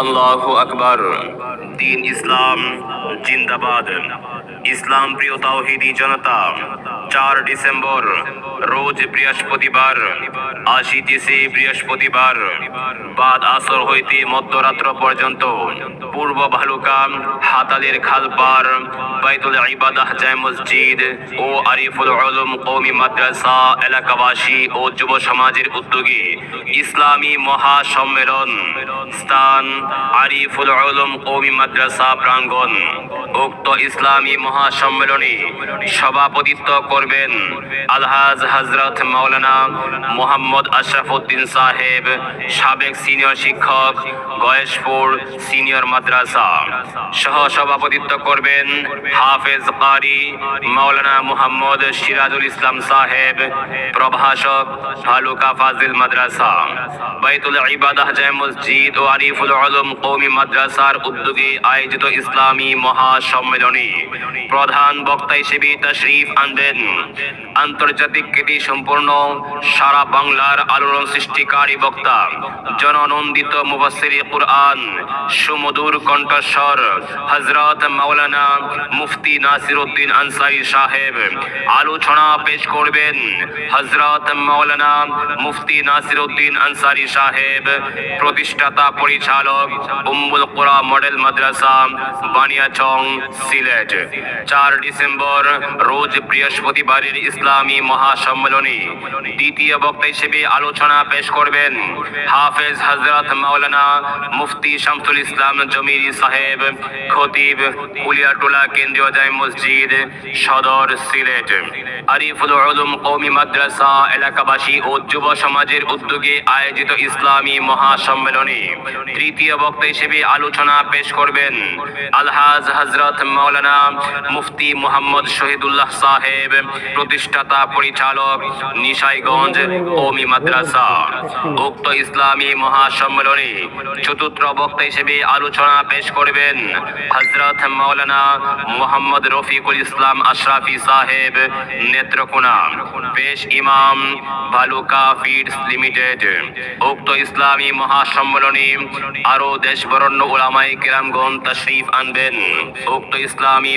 আল্লাহু আকবার। দিন ইসলাম জিন্দাবাদ। ইসলাম প্রিয় তাওহীদি জনতা, 4 ডিসেম্বর রোজ বৃহস্পতিবার, 80 বৃহস্পতিবার বাদ আসর হইতে মধ্যরাত্র পর্যন্ত পূর্ব ভালুকা হাতালের খালপার বাইতুল ইবাদাহ জামে মসজিদ ও আরিফুল উলুম কওমি মাদ্রাসা এলাকাবাসী ও যুব সমাজের উদ্যোগে ইসলামী মহাসম্মেলন, স্থান আরিফুল উলুম কওমি মাদ্রাসা প্রাঙ্গণ। উক্ত ইসলামী মহাসম্মেলনে সভাপতিত্ব করবেন আলহাজ হযরত মাওলানা মোহাম্মদ আশরাফউদ্দিন সাহেব, সাবেক সিনিয়র শিক্ষক, গয়েশপুর সিনিয়র মাদ্রাসা। সহ সভাপতিত্ব করবেন হাফেজ কারি মাওলানা মোহাম্মদ সিরাজুল ইসলাম সাহেব, প্রভাষক, ভালুকা ফাজিল মাদ্রাসা। বাইতুল ইবাদাহ জামে মসজিদ ও আরিফুল উলুম কওমি মাদ্রাসার উদ্যোগে আয়োজিত ইসলামী মহাসম্মেলনে প্রধান বক্তা হিসেবে তাশরীফ আনবেন আন্তর্জাতিক খ্যাতি সম্পন্ন, সারা বাংলার আলোড়ন সৃষ্টিকারী বক্তা, জননন্দিত মুফাসসিরে কুরআন, সুমধুর কণ্ঠস্বর হযরত মাওলানা মুফতি নাসিরউদ্দিন আনসারী সাহেব। আলোচনা পেশ করবেন হযরত মাওলানা মুফতি নাসিরউদ্দিন আনসারী সাহেব, প্রতিষ্ঠাতা পরিচালক, উম্মুল কুরা মডেল মাদ্রাসা, বানিয়াচং, সিলেট। 4 ডিসেম্বর রোজ বৃহস্পতিবারের ইসলামী মহাসম্মেলনে দ্বিতীয় বক্তা হিসেবে আলোচনা পেশ করবেন হাফেজ হযরত মাওলানা মুফতি শামসুল ইসলাম জমিরি সাহেব, খতিব, কুলিয়াটোলা কেন্দ্রীয় জামে মসজিদ, সদর, সিলেট। আরিফুল উলুম কওমি মাদ্রাসা এলাকাবাসী ও যুব সমাজের উদ্যোগে আয়োজিত ইসলামী মহাসম্মেলনে তৃতীয় বক্তা হিসেবে আলোচনা পেশ করবেন আলহাজ হযরত মাওলানা মুফতি মুহাম্মদ শহীদুল্লাহ সাহেব, প্রতিষ্ঠাতা পরিচালক, নিশাইগঞ্জ কওমি মাদ্রাসা। উক্ত ইসলামী মহাসম্মেলনে চতুর্থ বক্তা হিসেবে আলোচনা পেশ করবেন হযরত মাওলানা মুহাম্মদ রফিকুল ইসলাম আশরাফি সাহেব, নেত্রকোনা, পেশ ইমাম, ভালুকা ফিডস লিমিটেড। উক্ত ইসলামী মহাসম্মেলনে আরো দেশ বরেণ্য উলামায়ে কেরামগণ তাশরীফ আনবেন। উক্ত ইসলামী